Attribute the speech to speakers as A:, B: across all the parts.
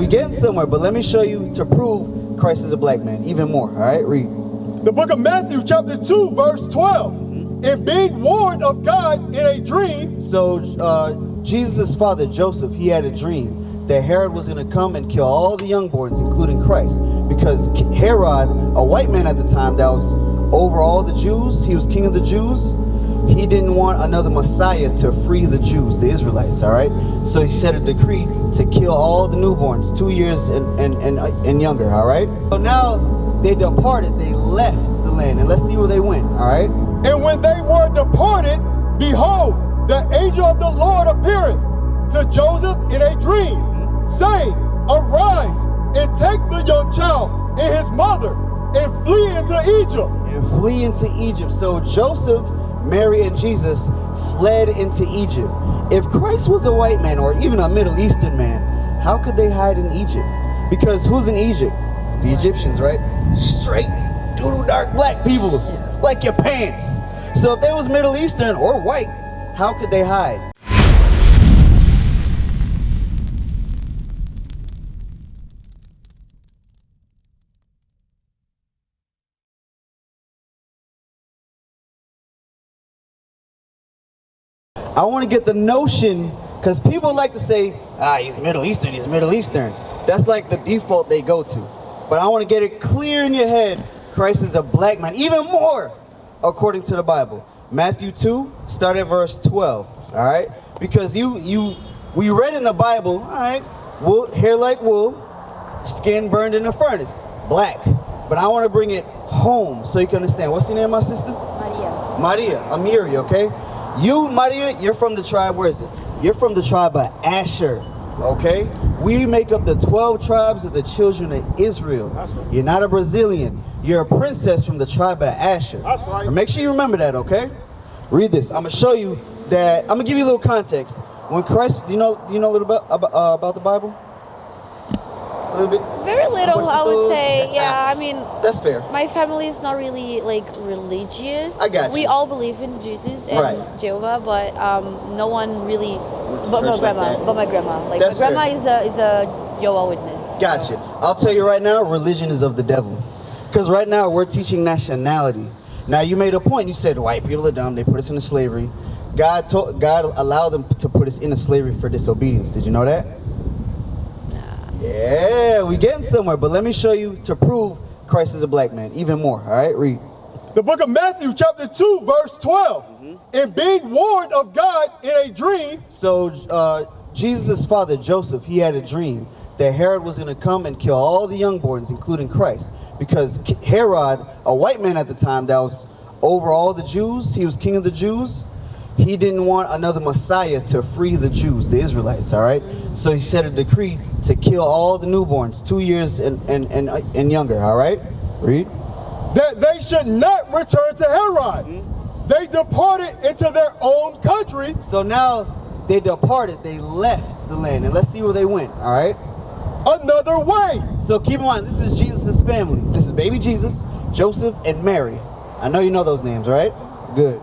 A: we getting somewhere, but let me show you to prove Christ is a black man even more. All right, read.
B: The book of Matthew chapter 2 verse 12. And being warned of God in a dream.
A: So Jesus' father Joseph, he had a dream that Herod was going to come and kill all the youngborns, including Christ, because Herod, a white man at the time that was over all the Jews, he was king of the Jews. He didn't want another Messiah to free the Jews, the Israelites, all right? So he set a decree to kill all the newborns, 2 years and younger, all right? So now they departed, they left the land, and let's see where they went, all right?
B: And when they were departed, behold, the angel of the Lord appeareth to Joseph in a dream, saying, Arise, and take the young child and his mother, and flee into Egypt.
A: And flee into Egypt. So Joseph, Mary, and Jesus fled into Egypt. If Christ was a white man or even a Middle Eastern man, how could they hide in Egypt? Because who's in Egypt? The Egyptians, right? Straight, doodle dark black people, like your pants. So if they was Middle Eastern or white, how could they hide? I want to get the notion, because people like to say, he's Middle Eastern, he's Middle Eastern. That's like the default they go to. But I want to get it clear in your head, Christ is a black man, even more, according to the Bible. Matthew 2, start at verse 12, all right? Because we read in the Bible, all right, wool, hair like wool, skin burned in the furnace, black. But I want to bring it home so you can understand. What's your name, my sister? Maria, Amiri, okay? You, Maria, you're from the tribe, where is it? You're from the tribe of Asher, okay? We make up the 12 tribes of the children of Israel.
B: That's right.
A: You're not a Brazilian. You're a princess from the tribe of Asher.
B: That's right.
A: Make sure you remember that, okay? Read this. I'm going to show you that, I'm going to give you a little context. When Christ, do you know a little bit about the Bible? A little bit?
C: Very little, I would say. Yeah, I mean,
A: that's fair.
C: My family is not really like religious.
A: I got you.
C: We all believe in Jesus and
A: Right.
C: Jehovah, but no one really.
A: Went to
C: But
A: church
C: my
A: like
C: grandma.
A: that.
C: But my grandma. Like
A: That's
C: my grandma
A: fair.
C: is a Jehovah Witness.
A: Gotcha.
C: So.
A: I'll tell you right now, religion is of the devil. Because right now we're teaching nationality. Now you made a point. You said white people are dumb. They put us into slavery. God allowed them to put us into slavery for disobedience. Did you know that? Yeah, we getting somewhere, but let me show you to prove Christ is a black man even more. All right, read.
B: The book of Matthew chapter 2 verse 12. And being warned of God in a dream.
A: So Jesus' father Joseph, he had a dream that Herod was going to come and kill all the youngborns, including Christ, because Herod, a white man at the time that was over all the Jews, he was king of the Jews. He didn't want another Messiah to free the Jews, the Israelites, all right? So he set a decree to kill all the newborns, 2 years and younger, all right? Read.
B: That they should not return to Herod. They departed into their own country.
A: So now they departed, they left the land, and let's see where they went, all right?
B: Another way.
A: So keep in mind, this is Jesus' family. This is baby Jesus, Joseph, and Mary. I know you know those names, right? Good.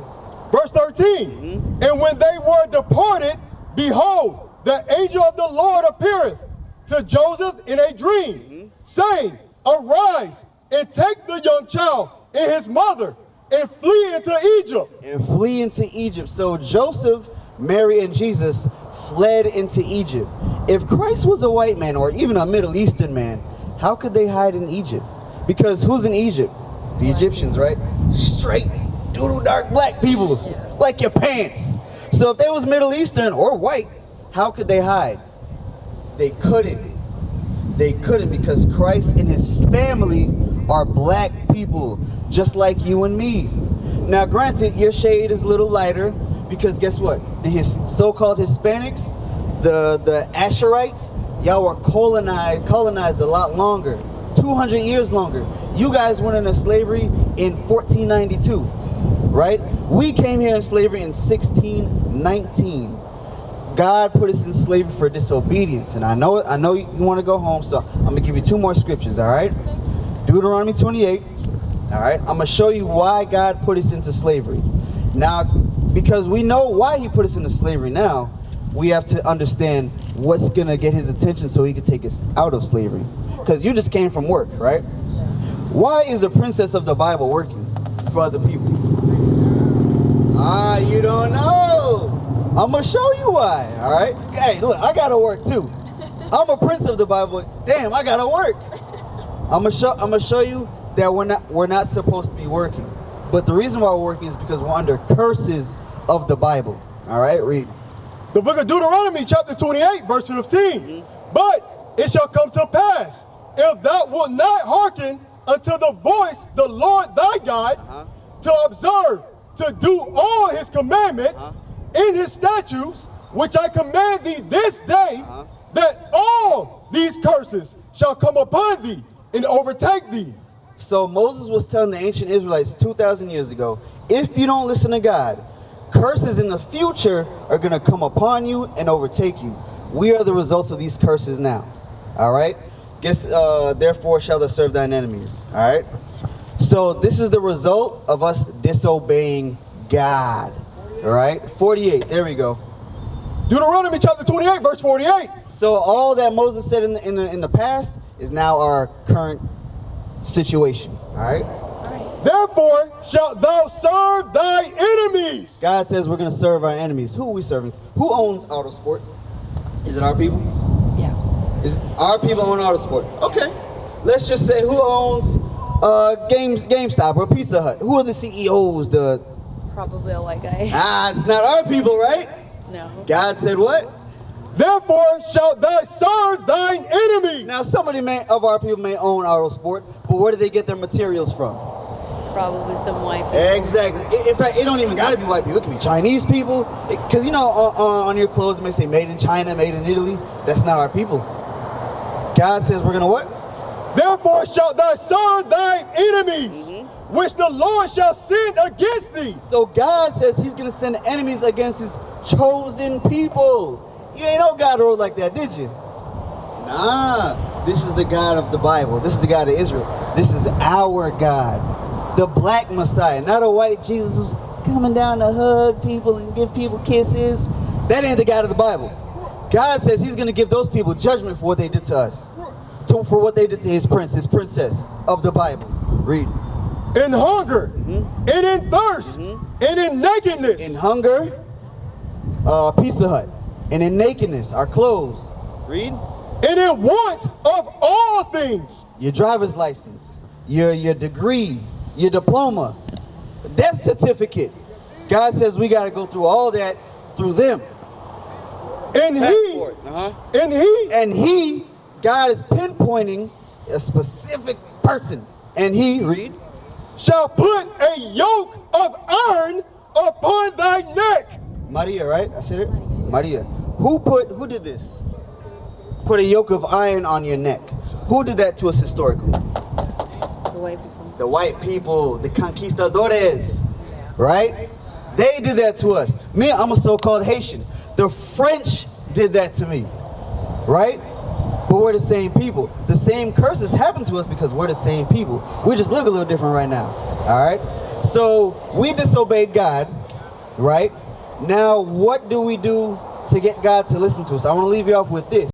B: Verse 13, and when they were departed, behold, the angel of the Lord appeareth to Joseph in a dream, saying, Arise, and take the young child and his mother, and flee into Egypt.
A: And flee into Egypt. So Joseph, Mary, and Jesus fled into Egypt. If Christ was a white man or even a Middle Eastern man, how could they hide in Egypt? Because who's in Egypt? The Egyptians, right? Straight, doodle dark black people, like your pants. So if they was Middle Eastern or white, how could they hide? They couldn't. They couldn't, because Christ and his family are black people, just like you and me. Now granted, your shade is a little lighter, because guess what? The so-called Hispanics, the Asherites, y'all were colonized a lot longer, 200 years longer. You guys went into slavery in 1492, right? We came here in slavery in 1619. God put us in slavery for disobedience, and I know you want to go home, so I'm gonna give you two more scriptures, all right? Deuteronomy 28, all right? I'm gonna show you why God put us into slavery. Now, because we know why he put us into slavery now, we have to understand what's gonna get his attention so he can take us out of slavery. Because you just came from work, right? Why is a princess of the Bible working for other people? You don't know. I'm gonna show you why, all right? Hey, look, I gotta work too. I'm a prince of the Bible. Damn, I gotta work. I'm gonna show you that we're not supposed to be working. But the reason why we're working is because we're under curses of the Bible. All right, read.
B: The book of Deuteronomy, chapter 28, verse 15. But it shall come to pass, if thou wilt not hearken unto the voice the Lord thy God, to observe, to do all his commandments in his statutes, which I command thee this day, that all these curses shall come upon thee and overtake thee.
A: So Moses was telling the ancient Israelites 2,000 years ago, if you don't listen to God, curses in the future are going to come upon you and overtake you. We are the results of these curses now. All right? Therefore shall thou serve thine enemies. All right? So this is the result of us disobeying God. All right? 48. There we go.
B: Deuteronomy chapter 28, verse 48.
A: So all that Moses said in the past is now our current situation. All right?
B: Therefore shalt thou serve thy enemies.
A: God says we're going to serve our enemies. Who are we serving? Who owns Autosport? Is it our people?
C: Yeah.
A: Is our people own Autosport? Okay. Let's just say who owns GameStop or Pizza Hut? Who are the CEOs?
C: Probably a white guy.
A: It's not our people, right?
C: No.
A: God said what?
B: Therefore shalt thou serve thine enemies.
A: Now somebody of our people may own Autosport, but where do they get their materials from?
C: Probably some white people.
A: Exactly. In fact, it don't even got to be white people. It can be Chinese people. Because you know, on your clothes it may say made in China, made in Italy. That's not our people. God says we're going to what?
B: Therefore shalt thou serve thine enemies, which the Lord shall send against thee.
A: So God says he's going to send enemies against his chosen people. You ain't know God wrote like that, did you? Nah. This is the God of the Bible. This is the God of Israel. This is our God. The black Messiah, not a white Jesus who's coming down to hug people and give people kisses. That ain't the God of the Bible. God says he's going to give those people judgment for what they did to us. For what they did to his princess of the Bible. Read.
B: In hunger, and in thirst, and in nakedness.
A: In hunger, Pizza Hut. And in nakedness, our clothes. Read.
B: And in want of all things.
A: Your driver's license, your degree, your diploma, death certificate. God says we got to go through all that through them.
B: And he, God is pinpointing a specific person. And he, read, shall put a yoke of iron upon thy neck.
A: Maria, right? I said it? Maria. Who did this? Put a yoke of iron on your neck. Who did that to us historically?
C: The white people.
A: The white people, the conquistadores, right? They did that to us. Me, I'm a so-called Haitian. The French did that to me, right? But we're the same people. The same curses happen to us because we're the same people. We just look a little different right now, all right? So we disobeyed God, right? Now what do we do to get God to listen to us? I want to leave you off with this.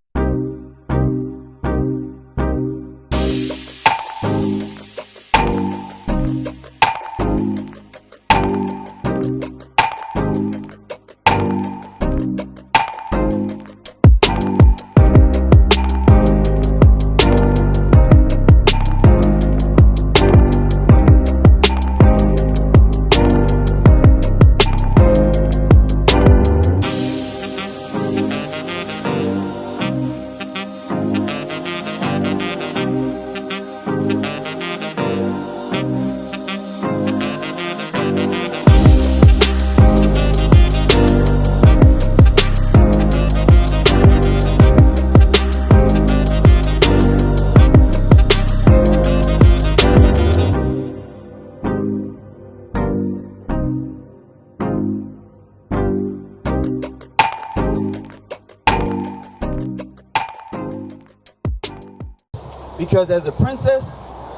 A: Because as a princess,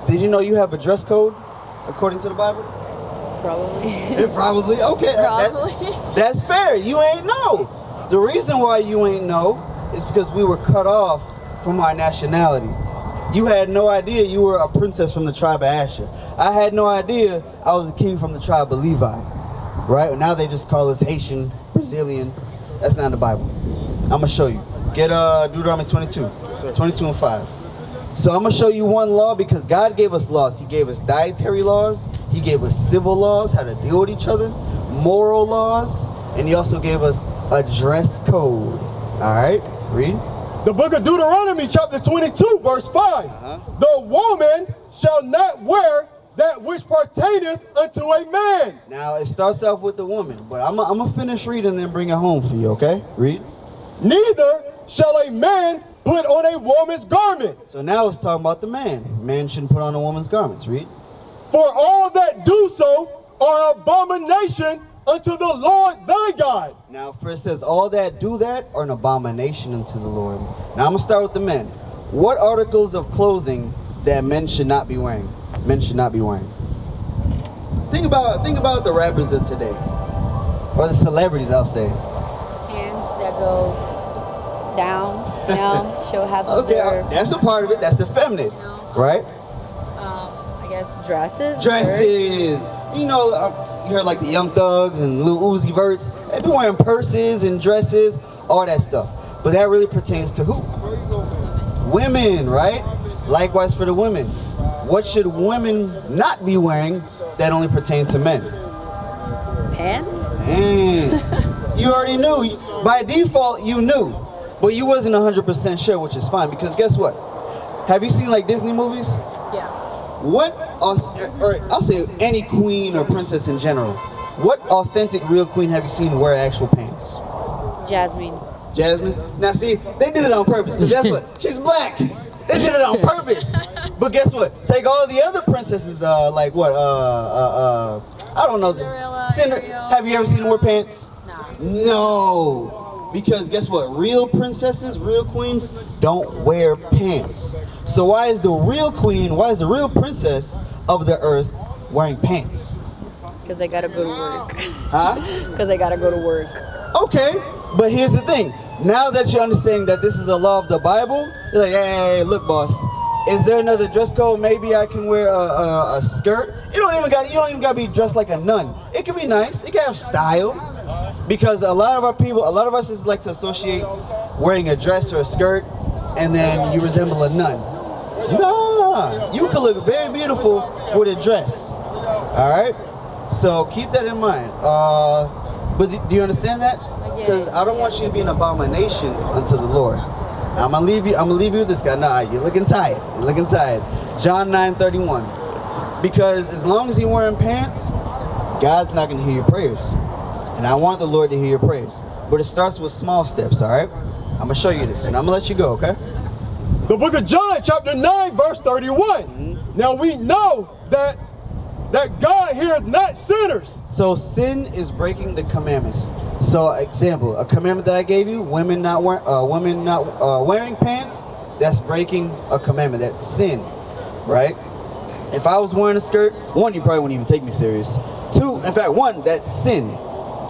A: did you know you have a dress code according to the Bible?
C: Probably.
A: Probably. Okay.
C: Probably.
A: That's fair. You ain't know. The reason why you ain't know is because we were cut off from our nationality. You had no idea you were a princess from the tribe of Asher. I had no idea I was a king from the tribe of Levi. Right? Now they just call us Haitian, Brazilian. That's not in the Bible. I'm going to show you. Get Deuteronomy 22. 22 and 5. So I'm going to show you one law because God gave us laws. He gave us dietary laws. He gave us civil laws, how to deal with each other, moral laws, and he also gave us a dress code. All right? Read.
B: The book of Deuteronomy chapter 22 verse 5. The woman shall not wear that which pertaineth unto a man.
A: Now it starts off with the woman, but I'm gonna finish reading and then bring it home for you, okay? Read.
B: Neither shall a man put on a woman's garment.
A: So now it's talking about the man. Man shouldn't put on a woman's garments. Read.
B: For all that do so are abomination unto the Lord thy God.
A: Now first it says all that do that are an abomination unto the Lord. Now I'm gonna start with the men. What articles of clothing that men should not be wearing? Men should not be wearing. Think about the rappers of today, or the celebrities, I'll say.
C: Pants that go down, show half of
A: Okay,
C: their,
A: that's a part of it. That's effeminate, right?
C: I guess dresses.
A: Dresses. You know, you heard like the Young Thugs and Lil Uzi Verts. They be wearing purses and dresses, all that stuff. But that really pertains to who? Women, right? Likewise for the women. What should women not be wearing that only pertain to men?
C: Pants.
A: Pants. You already knew. By default, you knew. But you wasn't 100% sure, which is fine. Because guess what? Have you seen like Disney movies?
C: Yeah.
A: What, or I'll say any queen or princess in general, what authentic real queen have you seen wear actual pants?
C: Jasmine.
A: Jasmine? Now see, they did it on purpose, because guess what? She's black. They did it on purpose. But guess what? Take all the other princesses, like what, I don't know.
C: Cinderella, Ariel.
A: Have you ever seen them wear pants?
C: No.
A: No. Because guess what? Real princesses, real queens don't wear pants. So why is the real queen, why is the real princess of the earth wearing pants?
C: Because they gotta go to work.
A: Huh?
C: Because they gotta go to work.
A: Okay, but here's the thing. Now that you're understanding that this is a law of the Bible, you're like, hey, look, boss. Is there another dress code? Maybe I can wear a skirt. You don't even got to be dressed like a nun. It can be nice. It can have style. Because a lot of us just like to associate wearing a dress or a skirt, and then you resemble a nun. Nah, you can look very beautiful with a dress. All right. So keep that in mind. But do you understand that? Because I don't want you to be an abomination unto the Lord. I'm gonna leave you with this guy. Nah, you're looking tired. John 9:31. Because as long as you're wearing pants, God's not gonna hear your prayers. And I want the Lord to hear your prayers. But it starts with small steps, all right? I'm gonna show you this, and I'm gonna let you go, okay?
B: The book of John chapter 9 verse 31. Now we know that God heareth not sinners.
A: So sin is breaking the commandments. So example, a commandment that I gave you, women not wearing pants, that's breaking a commandment. That's sin, right? If I was wearing a skirt, one, you probably wouldn't even take me serious. Two, in fact, one, that's sin.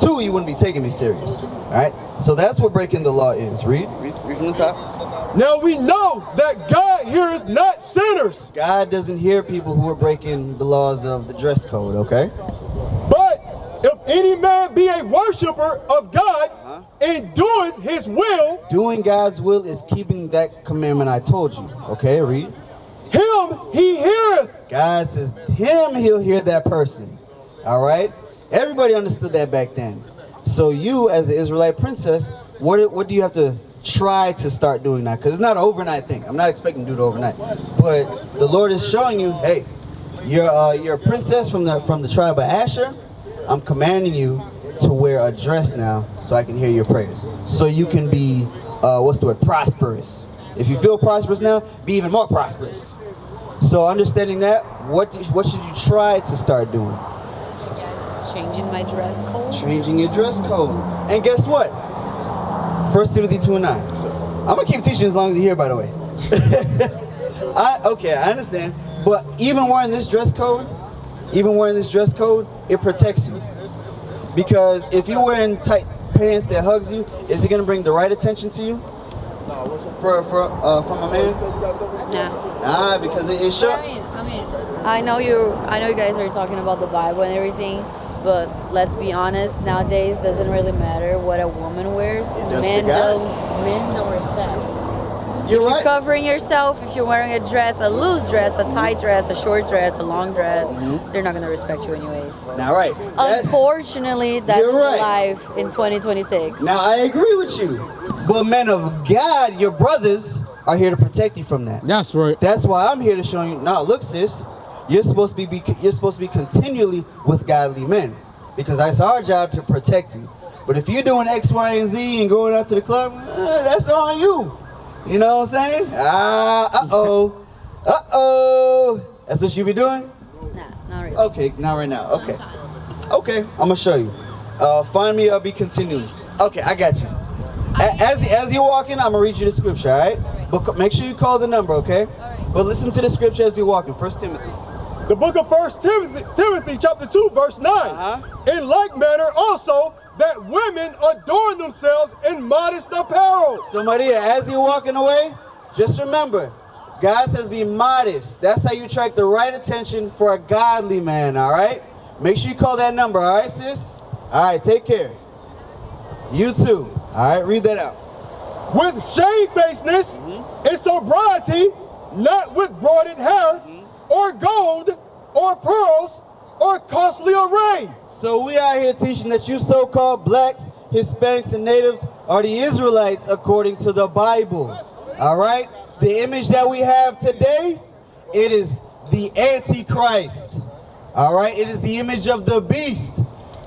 A: Two, you wouldn't be taking me serious. All right? So that's what breaking the law is. Read from the top.
B: Now we know that God heareth not sinners.
A: God doesn't hear people who are breaking the laws of the dress code, okay?
B: But if any man be a worshiper of God and doeth his will,
A: doing God's will is keeping that commandment I told you. Okay, read.
B: Him he heareth.
A: God says him, he'll hear that person. All right? Everybody understood that back then. So you, as an Israelite princess, what do you have to try to start doing now? Because it's not an overnight thing. I'm not expecting to do it overnight. But the Lord is showing you, hey, you're a princess from the tribe of Asher. I'm commanding you to wear a dress now so I can hear your prayers. So you can be, prosperous. If you feel prosperous now, be even more prosperous. So understanding that, what should you try to start doing?
C: Changing my dress code.
A: Changing your dress code. And guess what? 1 Timothy 2:9. I'm going to keep teaching as long as you're here, by the way. I understand. But even wearing this dress code, it protects you. Because if you're wearing tight pants that hugs you, is it gonna bring the right attention to you? From a man?
C: Nah.
A: Nah, because it shows.
C: I know you guys are talking about the Bible and everything, but let's be honest, nowadays doesn't really matter what a woman wears.
A: does
C: Men
A: to God.
C: don't respect.
A: You're
C: If
A: right.
C: you're covering yourself, if you're wearing a dress, a loose dress, a tight dress, a short dress, a long dress, they're not gonna respect you anyways.
A: Now, right.
C: Unfortunately, that's
A: You're right.
C: life in 2026.
A: Now, I agree with you. But men of God, your brothers, are here to protect you from that.
D: That's right.
A: That's why I'm here to show you. Now, look, sis, you're supposed to be continually with godly men, because that's our job to protect you. But if you're doing X, Y, and Z and going out to the club, that's on you. You know what I'm saying? That's what you be doing?
C: Nah, not really.
A: Okay, not right now. Okay. Okay, I'm gonna show you. Find me, I'll be continuing. Okay, I got you. As you're walking, I'm gonna read you the scripture, all right? But make sure you call the number, okay? But listen to the scripture as you're walking. 1 Timothy.
B: The book of 1 Timothy chapter 2, verse 9. In like manner also, that women adorn themselves in modest apparel.
A: So Maria, as you're walking away, just remember, God says be modest. That's how you attract the right attention for a godly man, all right? Make sure you call that number, all right, sis? All right, take care. You too. All right, read that out.
B: With shamefacedness and sobriety, not with broided hair, or gold, or pearls, or costly array.
A: So we out here teaching that you so-called blacks, Hispanics, and natives are the Israelites according to the Bible. All right? The image that we have today, it is the Antichrist. All right? It is the image of the beast.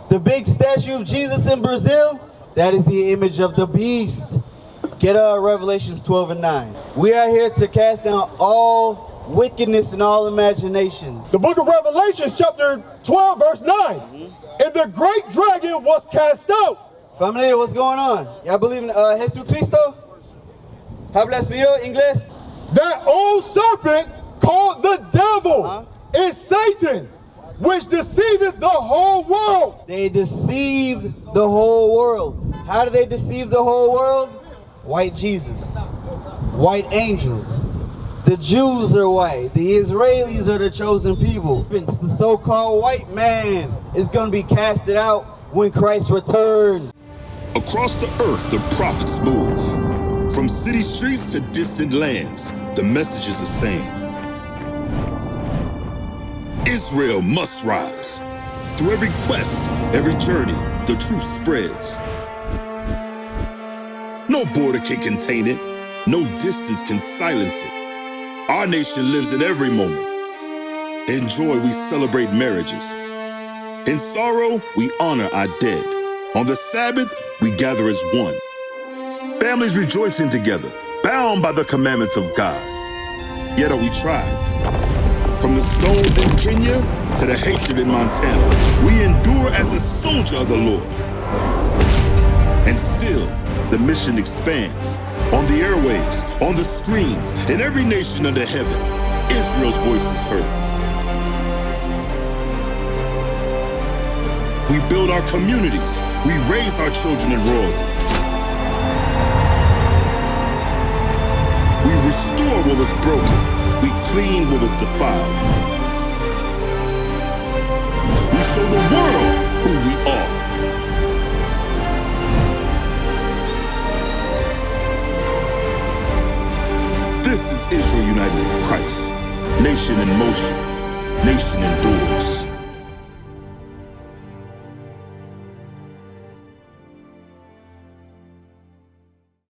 A: The big statue of Jesus in Brazil, that is the image of the beast. Get Revelations 12 and 9. We are here to cast down all wickedness and all imaginations.
B: The book of Revelation chapter 12, verse 9. And the great dragon was cast out.
A: Familia, what's going on? Y'all believe in Jesucristo? Habla español, inglés?
B: That old serpent called the devil and Satan, which deceiveth the whole world.
A: They deceived the whole world. How do they deceive the whole world? White Jesus, white angels. The Jews are white. The Israelis are the chosen people. The so-called white man is going to be casted out when Christ returns.
E: Across the earth, the prophets move. From city streets to distant lands, the message is the same. Israel must rise. Through every quest, every journey, the truth spreads. No border can contain it. No distance can silence it. Our nation lives in every moment. In joy, we celebrate marriages. In sorrow, we honor our dead. On the Sabbath, we gather as one. Families rejoicing together, bound by the commandments of God. Yet are we tried. From the stones in Kenya to the hatred in Montana, we endure as a soldier of the Lord. And still, the mission expands. On the airwaves, on the screens, in every nation under heaven, Israel's voice is heard. We build our communities. We raise our children in royalty. We restore what was broken. We clean what was defiled. We show the world who we are. This is Israel united in Christ. Nation in motion. Nation endures.